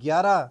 11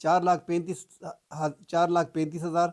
4,35,000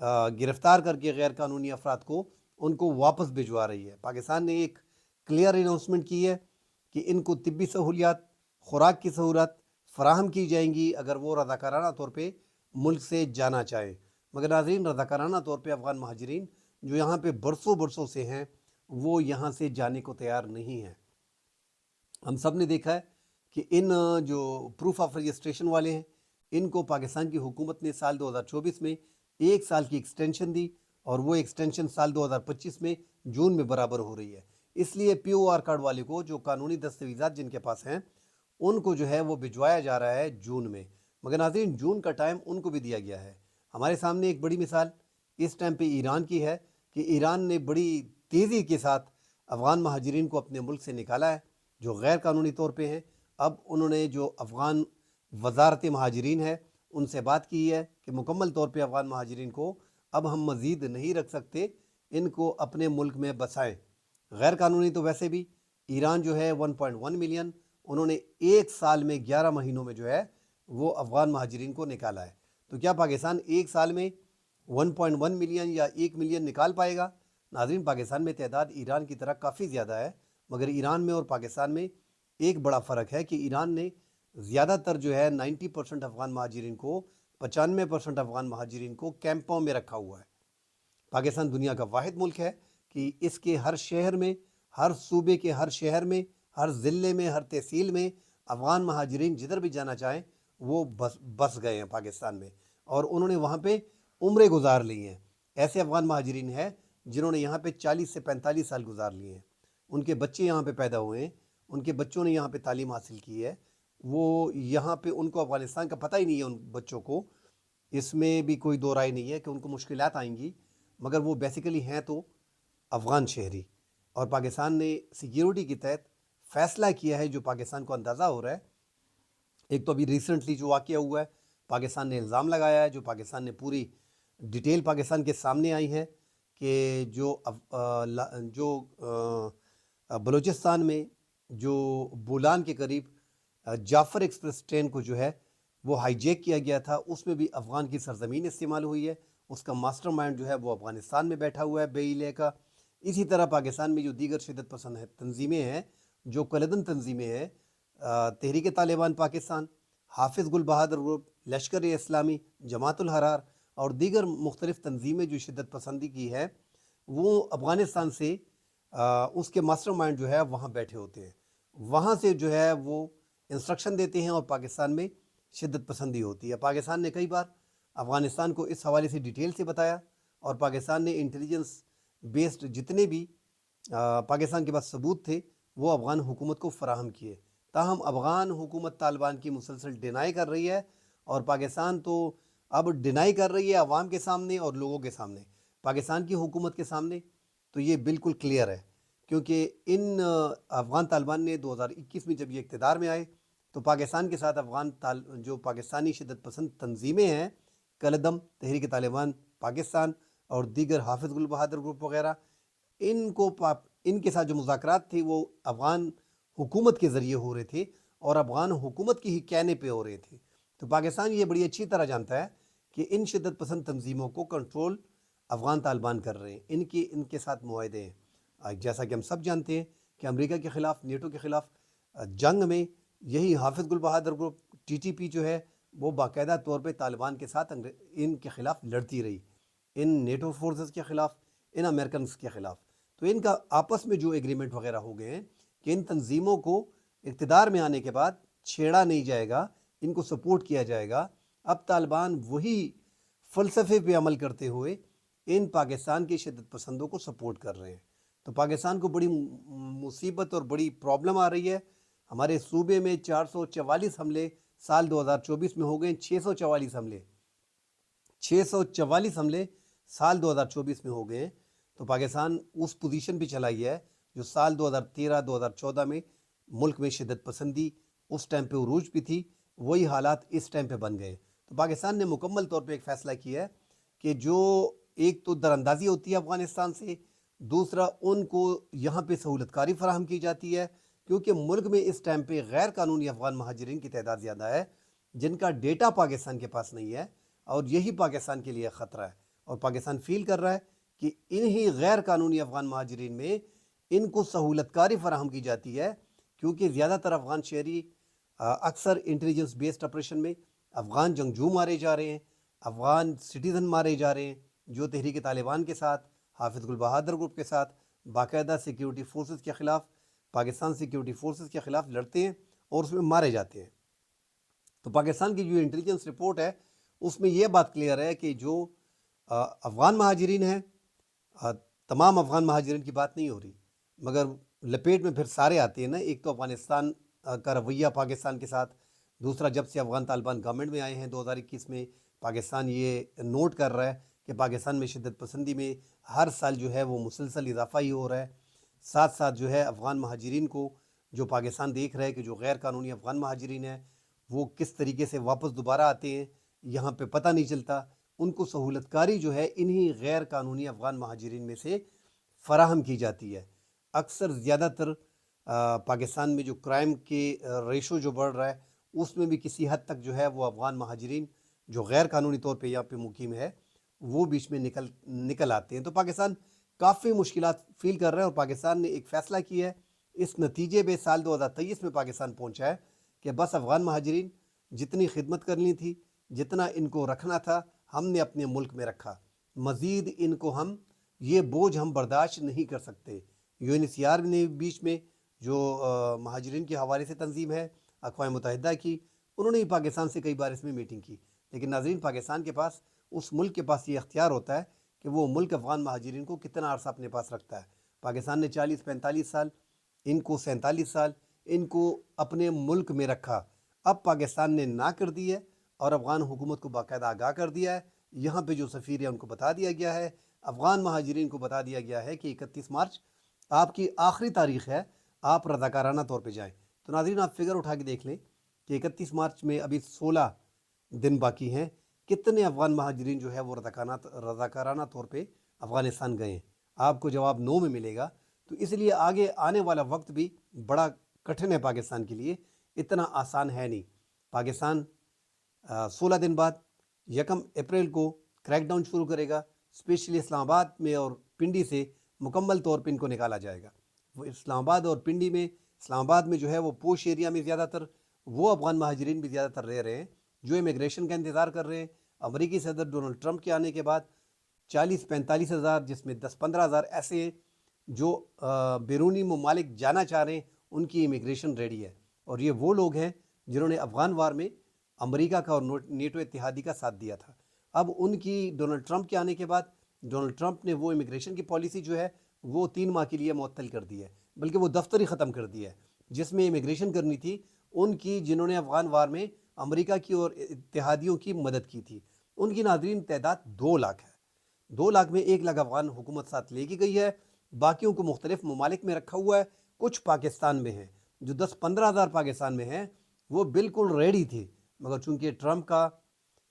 گرفتار کر کے غیر قانونی افراد کو ان کو واپس بھجوا رہی ہے۔ پاکستان نے ایک کلیئر اناؤنسمنٹ کی ہے کہ ان کو طبی سہولیات، خوراک کی سہولت فراہم کی جائیں گی اگر وہ رضاکارانہ طور پہ ملک سے جانا چاہیں۔ مگر ناظرین، رضاکارانہ طور پہ افغان مہاجرین جو یہاں پہ برسوں سے ہیں وہ یہاں سے جانے کو تیار نہیں ہیں۔ ہم سب نے دیکھا ہے کہ ان جو پروف آف رجسٹریشن والے ہیں ان کو پاکستان کی حکومت نے سال 2024 میں 1 سال کی ایکسٹینشن دی، اور وہ ایکسٹینشن سال 2025 میں جون میں برابر ہو رہی ہے۔ اس لیے پی او آر کارڈ والے کو، جو قانونی دستاویزات جن کے پاس ہیں، ان کو جو ہے وہ بھجوایا جا رہا ہے جون میں۔ مگر ناظرین، جون کا ٹائم ان کو بھی دیا گیا ہے۔ ہمارے سامنے ایک بڑی مثال اس ٹائم پہ ایران کی ہے کہ ایران نے بڑی تیزی کے ساتھ افغان مہاجرین کو اپنے ملک سے نکالا ہے جو غیر قانونی طور پہ ہیں۔ اب انہوں نے جو افغان وزارت مہاجرین ہے ان سے بات کی ہے کہ مکمل طور پہ افغان مہاجرین کو اب ہم مزید نہیں رکھ سکتے، ان کو اپنے ملک میں بسائیں۔ غیر قانونی تو ویسے بھی ایران جو ہے 1.1 ملین، انہوں نے 1 سال میں 11 مہینوں میں جو ہے وہ افغان مہاجرین کو نکالا ہے۔ تو کیا پاکستان 1 سال میں 1.1 ملین یا 1 ملین نکال پائے گا؟ ناظرین، پاکستان میں تعداد ایران کی طرح کافی زیادہ ہے، مگر ایران میں اور پاکستان میں ایک بڑا فرق ہے کہ ایران نے زیادہ تر جو ہے 90% افغان مہاجرین کو، 95% افغان مہاجرین کو کیمپوں میں رکھا ہوا ہے۔ پاکستان دنیا کا واحد ملک ہے کہ اس کے ہر شہر میں، ہر صوبے کے ہر شہر میں، ہر ضلع میں، ہر تحصیل میں افغان مہاجرین جدھر بھی جانا چاہیں وہ بس گئے ہیں پاکستان میں، اور انہوں نے وہاں پہ عمریں گزار لی ہیں۔ ایسے افغان مہاجرین ہیں جنہوں نے یہاں پہ 40 سے 45 سال گزار لیے ہیں، ان کے بچے یہاں پہ پیدا ہوئے ہیں، ان کے بچوں نے یہاں پہ تعلیم حاصل کی ہے، وہ یہاں پہ ان کو افغانستان کا پتہ ہی نہیں ہے۔ ان بچوں کو اس میں بھی کوئی دو رائے نہیں ہے کہ ان کو مشکلات آئیں گی، مگر وہ بیسیکلی ہیں تو افغان شہری۔ اور پاکستان نے سیکیورٹی کے تحت فیصلہ کیا ہے جو پاکستان کو اندازہ ہو رہا ہے۔ ایک تو ابھی ریسنٹلی جو واقعہ ہوا ہے، پاکستان نے الزام لگایا ہے، جو پاکستان نے پوری ڈیٹیل پاکستان کے سامنے آئی ہے کہ جو بلوچستان میں جو بولان کے قریب جعفر ایکسپریس ٹرین کو جو ہے وہ ہائی جیک کیا گیا تھا، اس میں بھی افغان کی سرزمین استعمال ہوئی ہے، اس کا ماسٹر مائنڈ جو ہے وہ افغانستان میں بیٹھا ہوا ہے بے علیہ کا۔ اسی طرح پاکستان میں جو دیگر شدت پسند تنظیمیں ہیں، جو کلدن تنظیمیں ہیں، تحریک طالبان پاکستان، حافظ گل بہادر گروپ، لشکر اسلامی، جماعت الحرار اور دیگر مختلف تنظیمیں جو شدت پسندی کی ہے، وہ افغانستان سے اس کے ماسٹر مائنڈ جو ہے وہاں بیٹھے ہوتے ہیں، وہاں سے جو ہے وہ انسٹرکشن دیتے ہیں اور پاکستان میں شدت پسندی ہوتی ہے۔ پاکستان نے کئی بار افغانستان کو اس حوالے سے ڈیٹیل سے بتایا، اور پاکستان نے انٹیلیجنس بیسڈ جتنے بھی پاکستان کے پاس ثبوت تھے وہ افغان حکومت کو فراہم کیے۔ تاہم افغان حکومت طالبان کی مسلسل ڈینائی کر رہی ہے، اور پاکستان تو اب ڈینائی کر رہی ہے عوام کے سامنے اور لوگوں کے سامنے۔ پاکستان کی حکومت کے سامنے تو یہ بالکل کلیئر ہے، کیونکہ ان افغان طالبان نے 2021 میں جب یہ اقتدار میں آئے تو پاکستان کے ساتھ جو پاکستانی شدت پسند تنظیمیں ہیں، کلدم، تحریک طالبان پاکستان اور دیگر حافظ گل بہادر گروپ وغیرہ، ان کے ساتھ جو مذاکرات تھے وہ افغان حکومت کے ذریعے ہو رہے تھے اور افغان حکومت کی ہی کہنے پہ ہو رہے تھے۔ تو پاکستان یہ بڑی اچھی طرح جانتا ہے کہ ان شدت پسند تنظیموں کو کنٹرول افغان طالبان کر رہے ہیں، ان کے ساتھ معاہدے ہیں۔ جیسا کہ ہم سب جانتے ہیں کہ امریکہ کے خلاف، نیٹو کے خلاف جنگ میں یہی حافظ گل بہادر گروپ ٹی ٹی پی جو ہے وہ باقاعدہ طور پہ طالبان کے ساتھ ان کے خلاف لڑتی رہی، ان نیٹو فورسز کے خلاف، ان امریکنز کے خلاف۔ تو ان کا آپس میں جو ایگریمنٹ وغیرہ ہو گئے ہیں کہ ان تنظیموں کو اقتدار میں آنے کے بعد چھیڑا نہیں جائے گا، ان کو سپورٹ کیا جائے گا۔ اب طالبان وہی فلسفے پہ عمل کرتے ہوئے ان پاکستان کے شدت پسندوں کو سپورٹ کر رہے ہیں۔ تو پاکستان کو بڑی مصیبت اور بڑی پرابلم آ رہی ہے۔ ہمارے صوبے میں 444 حملے سال 2024 میں ہو گئے، 644 حملے سال 2024 میں ہو گئے ہیں۔ تو پاکستان اس پوزیشن پہ چلا گیا ہے جو سال 2013-2014 میں ملک میں شدت پسندی اس ٹائم پہ عروج پہ تھی، وہی حالات اس ٹائم پہ بن گئے۔ تو پاکستان نے مکمل طور پہ ایک فیصلہ کیا ہے کہ جو ایک تو دراندازی ہوتی ہے افغانستان سے، دوسرا ان کو یہاں پہ سہولت کاری فراہم کی جاتی ہے، کیونکہ ملک میں اس ٹائم پہ غیر قانونی افغان مہاجرین کی تعداد زیادہ ہے جن کا ڈیٹا پاکستان کے پاس نہیں ہے، اور یہی پاکستان کے لیے خطرہ ہے۔ اور پاکستان فیل کر رہا ہے کہ انہی غیر قانونی افغان مہاجرین میں ان کو سہولت کاری فراہم کی جاتی ہے، کیونکہ زیادہ تر افغان شہری اکثر انٹیلیجنس بیسڈ آپریشن میں افغان جنگجو مارے جا رہے ہیں، افغان سٹیزن مارے جا رہے ہیں جو تحریک طالبان کے ساتھ، حافظ گل بہادر گروپ کے ساتھ باقاعدہ سیکیورٹی فورسز کے خلاف، پاکستان سیکیورٹی فورسز کے خلاف لڑتے ہیں اور اس میں مارے جاتے ہیں۔ تو پاکستان کی جو انٹیلیجنس رپورٹ ہے اس میں یہ بات کلیئر ہے کہ جو افغان مہاجرین ہیں، تمام افغان مہاجرین کی بات نہیں ہو رہی، مگر لپیٹ میں پھر سارے آتے ہیں نا۔ ایک تو افغانستان کا رویہ پاکستان کے ساتھ، دوسرا جب سے افغان طالبان گورنمنٹ میں آئے ہیں 2021 میں، پاکستان یہ نوٹ کر رہا ہے کہ پاکستان میں شدت پسندی میں ہر سال جو ہے وہ مسلسل اضافہ ہی ہو رہا ہے۔ ساتھ ساتھ جو ہے افغان مہاجرین کو جو پاکستان دیکھ رہا ہے کہ جو غیر قانونی افغان مہاجرین ہیں وہ کس طریقے سے واپس دوبارہ آتے ہیں یہاں پہ پتہ نہیں چلتا، ان کو سہولت کاری جو ہے انہی غیر قانونی افغان مہاجرین میں سے فراہم کی جاتی ہے۔ اکثر زیادہ تر پاکستان میں جو کرائم کے ریشو جو بڑھ رہا ہے اس میں بھی کسی حد تک جو ہے وہ افغان مہاجرین جو غیر قانونی طور پہ یہاں پہ مقیم ہے وہ بیچ میں نکل آتے ہیں۔ تو پاکستان کافی مشکلات فیل کر رہا ہے اور پاکستان نے ایک فیصلہ کیا ہے، اس نتیجے میں سال 2023 میں پاکستان پہنچا ہے کہ بس افغان مہاجرین جتنی خدمت کرنی تھی، جتنا ان کو رکھنا تھا، ہم نے اپنے ملک میں رکھا، مزید ان کو یہ بوجھ ہم برداشت نہیں کر سکتے۔ UNHCR نے بیچ میں جو مہاجرین کے حوالے سے تنظیم ہے اقوام متحدہ کی، انہوں نے پاکستان سے کئی بار اس میں میٹنگ کی، لیکن ناظرین پاکستان کے پاس، اس ملک کے پاس یہ اختیار ہوتا ہے کہ وہ ملک افغان مہاجرین کو کتنا عرصہ اپنے پاس رکھتا ہے۔ پاکستان نے 40-45 سال، ان کو 47 سال ان کو اپنے ملک میں رکھا۔ اب پاکستان نے نہ کر دی ہے اور افغان حکومت کو باقاعدہ آگاہ کر دیا ہے، یہاں پہ جو سفیر ہے ان کو بتا دیا گیا ہے، افغان مہاجرین کو بتا دیا گیا ہے کہ 31 مارچ آپ کی آخری تاریخ ہے، آپ رضاکارانہ طور پہ جائیں۔ تو ناظرین آپ فگر اٹھا کے دیکھ لیں کہ 31 مارچ میں ابھی 16 دن باقی ہیں، کتنے افغان مہاجرین جو ہے وہ رضاکارانہ طور پہ افغانستان گئے ہیں؟ آپ کو جواب 9 میں ملے گا۔ تو اس لیے آگے آنے والا وقت بھی بڑا کٹھن ہے پاکستان کے لیے، اتنا آسان ہے نہیں۔ پاکستان 16 دن بعد 1 اپریل کو کریک ڈاؤن شروع کرے گا، اسپیشلی اسلام آباد میں اور پنڈی سے مکمل طور پہ ان کو نکالا جائے گا۔ وہ اسلام آباد اور پنڈی میں، اسلام آباد میں جو ہے وہ پوش ایریا میں زیادہ تر وہ افغان مہاجرین بھی زیادہ تر رہ رہے ہیں جو امیگریشن کا انتظار کر رہے ہیں۔ امریکی صدر ڈونلڈ ٹرمپ کے آنے کے بعد 40-45 ہزار، جس میں 10-15 ہزار ایسے ہیں جو بیرونی ممالک جانا چاہ رہے ہیں، ان کی امیگریشن ریڈی ہے، اور یہ وہ لوگ ہیں جنہوں نے افغان وار میں امریکہ کا اور نیٹو اتحادی کا ساتھ دیا تھا۔ اب ان کی ڈونلڈ ٹرمپ کے آنے کے بعد ڈونلڈ ٹرمپ نے وہ امیگریشن کی پالیسی جو ہے وہ 3 ماہ کے لیے معطل کر دی ہے، بلکہ وہ دفتر ہی ختم کر دیا ہے جس میں امیگریشن کرنی تھی ان کی جنہوں نے افغان وار میں امریکہ کی اور اتحادیوں کی مدد کی تھی۔ ان کی ناظرین تعداد 2 لاکھ ہے۔ 2 لاکھ میں 1 لاکھ افغان حکومت ساتھ لے کے گئی ہے، باقیوں کو مختلف ممالک میں رکھا ہوا ہے، کچھ پاکستان میں ہیں۔ جو 10-15 ہزار پاکستان میں ہیں وہ بالکل ریڈی تھے، مگر چونکہ ٹرمپ کا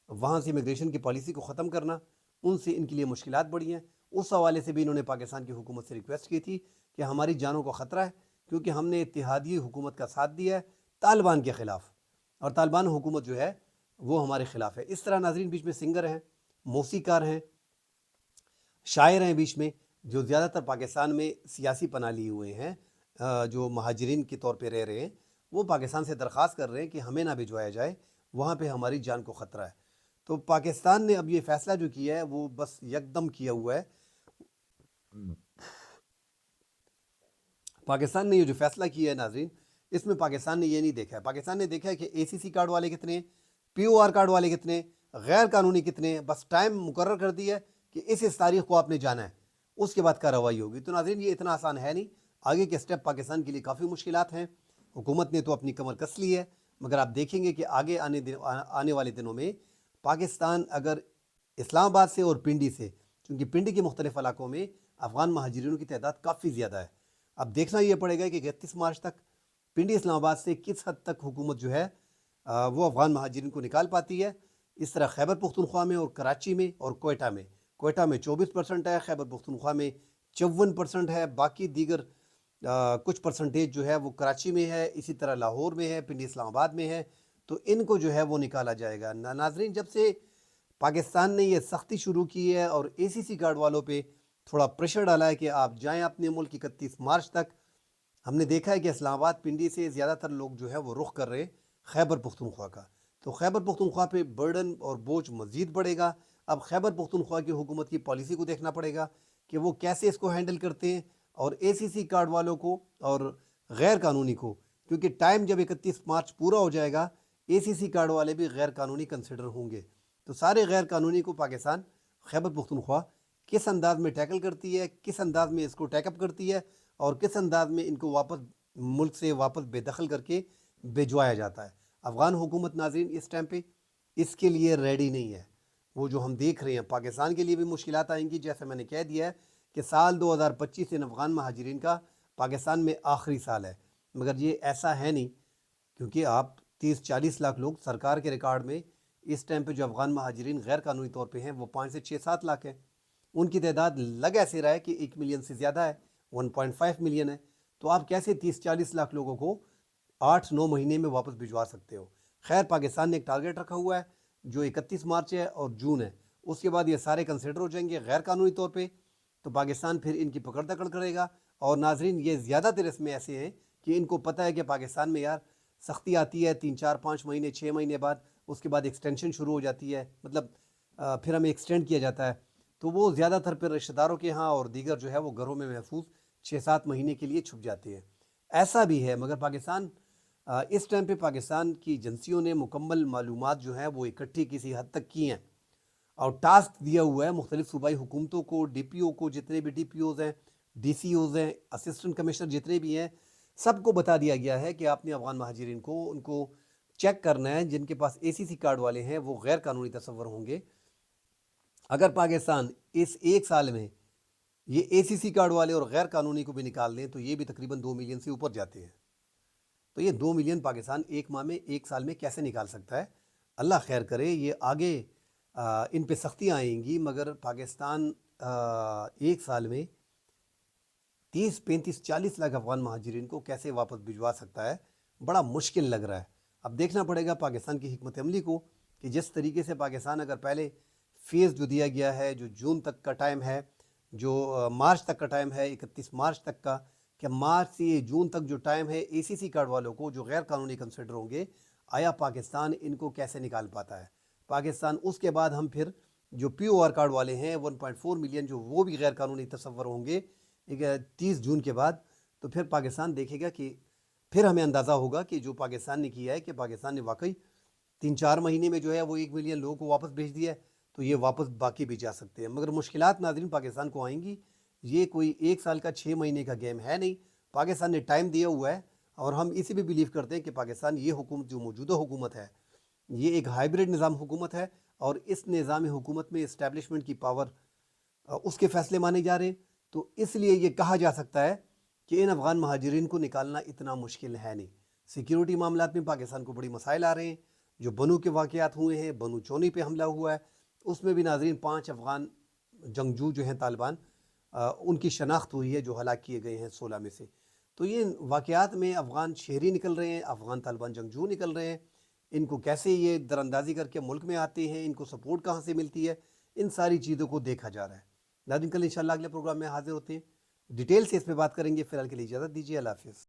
وہاں سے امیگریشن کی پالیسی کو ختم کرنا ان سے ان کے لیے مشکلات بڑھی ہیں، اس حوالے سے بھی انہوں نے پاکستان کی حکومت سے ریکویسٹ کی تھی کہ ہماری جانوں کو خطرہ ہے، کیونکہ ہم نے اتحادی حکومت کا ساتھ دیا ہے طالبان کے خلاف، اور طالبان حکومت جو ہے وہ ہمارے خلاف ہے۔ اس طرح ناظرین بیچ میں سنگر ہیں، موسیقار ہیں، شاعر ہیں بیچ میں، جو زیادہ تر پاکستان میں سیاسی پناہ لیے ہوئے ہیں، جو مہاجرین کے طور پہ رہ رہے ہیں، وہ پاکستان سے درخواست کر رہے ہیں کہ ہمیں نہ بھجوایا جائے، وہاں پہ ہماری جان کو خطرہ ہے۔ تو پاکستان نے اب یہ فیصلہ جو کیا ہے وہ بس یکدم کیا ہوا ہے۔ پاکستان نے یہ جو فیصلہ کیا ہے ناظرین، اس میں پاکستان نے یہ نہیں دیکھا ہے، پاکستان نے دیکھا ہے کہ ACC کارڈ والے کتنے، POR کارڈ والے کتنے، غیر قانونی کتنے، بس ٹائم مقرر کر دیا ہے کہ اس تاریخ کو آپ نے جانا ہے، اس کے بعد کارروائی ہوگی۔ تو ناظرین یہ اتنا آسان ہے نہیں، آگے کے سٹیپ پاکستان کے لیے کافی مشکلات ہیں۔ حکومت نے تو اپنی کمر کس لی ہے، مگر آپ دیکھیں گے کہ آگے آنے والے دنوں میں پاکستان اگر اسلام آباد سے اور پنڈی سے، چونکہ پنڈی کے مختلف علاقوں میں افغان مہاجرینوں کی تعداد کافی زیادہ ہے، اب دیکھنا یہ پڑے گا کہ 31 مارچ تک پنڈی اسلام آباد سے کس حد تک حکومت جو ہے وہ افغان مہاجرین کو نکال پاتی ہے۔ اس طرح خیبر پختونخوا میں اور کراچی میں اور کوئٹہ میں 24% ہے، خیبر پختونخوا میں 54% ہے، باقی دیگر کچھ پرسنٹیج جو ہے وہ کراچی میں ہے، اسی طرح لاہور میں ہے، پنڈی اسلام آباد میں ہے، تو ان کو جو ہے وہ نکالا جائے گا۔ ناظرین جب سے پاکستان نے یہ سختی شروع کی ہے اور اے سی سی کارڈ والوں پہ تھوڑا پریشر ڈالا ہے کہ آپ جائیں اپنے ملک 31 مارچ تک۔ ہم نے دیکھا ہے کہ اسلام آباد پنڈی سے زیادہ تر لوگ جو ہے وہ رخ کر رہے خیبر پختونخوا کا، تو خیبر پختونخوا پہ برڈن اور بوجھ مزید بڑھے گا۔ اب خیبر پختونخوا کی حکومت کی پالیسی کو دیکھنا پڑے گا کہ وہ کیسے اس کو ہینڈل کرتے ہیں، اور اے سی سی کارڈ والوں کو اور غیر قانونی کو، کیونکہ ٹائم جب 31 مارچ پورا ہو جائے گا اے سی سی کارڈ والے بھی غیر قانونی کنسیڈر ہوں گے، تو سارے غیر قانونی کو پاکستان خیبر پختونخوا کس انداز میں ٹیکل کرتی ہے، کس انداز میں اس کو ٹیک اپ کرتی ہے، اور کس انداز میں ان کو واپس ملک سے واپس بے دخل کر کے بھجوایا جاتا ہے۔ افغان حکومت ناظرین اس ٹائم پہ اس کے لیے ریڈی نہیں ہے۔ وہ جو ہم دیکھ رہے ہیں پاکستان کے لیے بھی مشکلات آئیں گی، جیسے میں نے کہہ دیا ہے کہ سال 2025 ان افغان مہاجرین کا پاکستان میں آخری سال ہے، مگر یہ ایسا ہے نہیں، کیونکہ آپ 30-40 لاکھ لوگ سرکار کے ریکارڈ میں اس ٹائم پہ جو افغان مہاجرین غیر قانونی طور پہ ہیں وہ 5 سے 6-7 لاکھ ہیں، ان کی تعداد لگ ایسے رہا ہے کہ 1 ملین سے زیادہ ہے، 1.5 ملین ہے، تو آپ کیسے 30-40 لاکھ لوگوں کو 8-9 مہینے میں واپس بھجوا سکتے ہو؟ خیر پاکستان نے ایک ٹارگیٹ رکھا ہوا ہے جو 31 مارچ ہے اور جون ہے، اس کے بعد یہ سارے کنسیڈر ہو جائیں گے غیر قانونی طور پہ، تو پاکستان پھر ان کی پکڑ دکڑ کرے گا۔ اور ناظرین یہ زیادہ تر اس میں ایسے ہیں کہ ان کو پتہ ہے کہ پاکستان میں یار سختی آتی ہے 3-4-5 مہینے 6 مہینے بعد، اس کے بعد ایکسٹینشن شروع ہو جاتی ہے، مطلب پھر ہمیں ایکسٹینڈ کیا جاتا ہے، تو وہ زیادہ تر پھر رشتہ داروں کے ہاں اور دیگر جو ہے وہ گھروں میں محفوظ 6-7 مہینے کے لیے چھپ جاتے ہیں۔ ایسا بھی ہے، مگر پاکستان اس ٹائم پہ پاکستان کی ایجنسیوں نے مکمل معلومات جو ہیں وہ اکٹھی کسی حد تک کی ہیں، اور ٹاسک دیا ہوا ہے مختلف صوبائی حکومتوں کو، ڈی پی او کو، جتنے بھی ڈی پی اوز ہیں، ڈی سی اوز ہیں، اسسٹنٹ کمشنر جتنے بھی ہیں، سب کو بتا دیا گیا ہے کہ آپ نے افغان مہاجرین کو ان کو چیک کرنا ہے، جن کے پاس اے سی سی کارڈ والے ہیں وہ غیر قانونی تصور ہوں گے۔ اگر پاکستان اس ایک سال میں یہ اے سی سی کارڈ والے اور غیر قانونی کو بھی نکال دیں تو یہ بھی تقریباً 2 ملین سے اوپر جاتے ہیں، تو یہ 2 ملین پاکستان ایک ماہ میں ایک سال میں کیسے نکال سکتا ہے؟ اللہ خیر کرے، یہ آگے ان پہ سختیاں آئیں گی، مگر پاکستان ایک سال میں 30-35-40 لاکھ افغان مہاجرین کو کیسے واپس بھجوا سکتا ہے؟ بڑا مشکل لگ رہا ہے۔ اب دیکھنا پڑے گا پاکستان کی حکمت عملی کو کہ جس طریقے سے پاکستان اگر پہلے فیز جو دیا گیا ہے، جو جون تک کا ٹائم ہے، جو مارچ تک کا ٹائم ہے 31 مارچ تک کا، کہ مارچ سے جون تک جو ٹائم ہے اے سی سی کارڈ والوں کو جو غیر قانونی کنسیڈر ہوں گے، آیا پاکستان ان کو کیسے نکال پاتا ہے؟ پاکستان اس کے بعد ہم پھر جو پی او آر کارڈ والے ہیں 1.4 ملین جو وہ بھی غیر قانونی تصور ہوں گے 30 جون کے بعد، تو پھر پاکستان دیکھے گا کہ پھر ہمیں اندازہ ہوگا کہ جو پاکستان نے کیا ہے کہ پاکستان نے واقعی 3-4 مہینے میں جو ہے وہ 1 ملین لوگوں کو واپس بھیج دیا ہے، تو یہ واپس باقی بھی جا سکتے ہیں، مگر مشکلات ناظرین پاکستان کو آئیں گی۔ یہ کوئی ایک سال کا 6 مہینے کا گیم ہے نہیں، پاکستان نے ٹائم دیا ہوا ہے، اور ہم اسی بھی بلیو کرتے ہیں کہ پاکستان یہ حکومت جو موجودہ حکومت ہے یہ ایک ہائیبرڈ نظام حکومت ہے، اور اس نظام حکومت میں اسٹیبلشمنٹ کی پاور اس کے فیصلے مانے جا رہے ہیں، تو اس لیے یہ کہا جا سکتا ہے کہ ان افغان مہاجرین کو نکالنا اتنا مشکل ہے نہیں۔ سیکیورٹی معاملات میں پاکستان کو بڑی مسائل آ رہے ہیں، جو بنو کے واقعات ہوئے ہیں، بنو چونی پہ حملہ ہوا ہے، اس میں بھی ناظرین 5 افغان جنگجو جو ہیں طالبان ان کی شناخت ہوئی ہے جو ہلاک کیے گئے ہیں 16 میں سے، تو یہ واقعات میں افغان شہری نکل رہے ہیں، افغان طالبان جنگجو نکل رہے ہیں، ان کو کیسے یہ دراندازی کر کے ملک میں آتے ہیں، ان کو سپورٹ کہاں سے ملتی ہے، ان ساری چیزوں کو دیکھا جا رہا ہے۔ ناظرین کل انشاءاللہ اگلے پروگرام میں حاضر ہوتے ہیں، ڈیٹیل سے اس پہ بات کریں گے، فی الحال کے لیے اجازت دیجیے، اللہ حافظ۔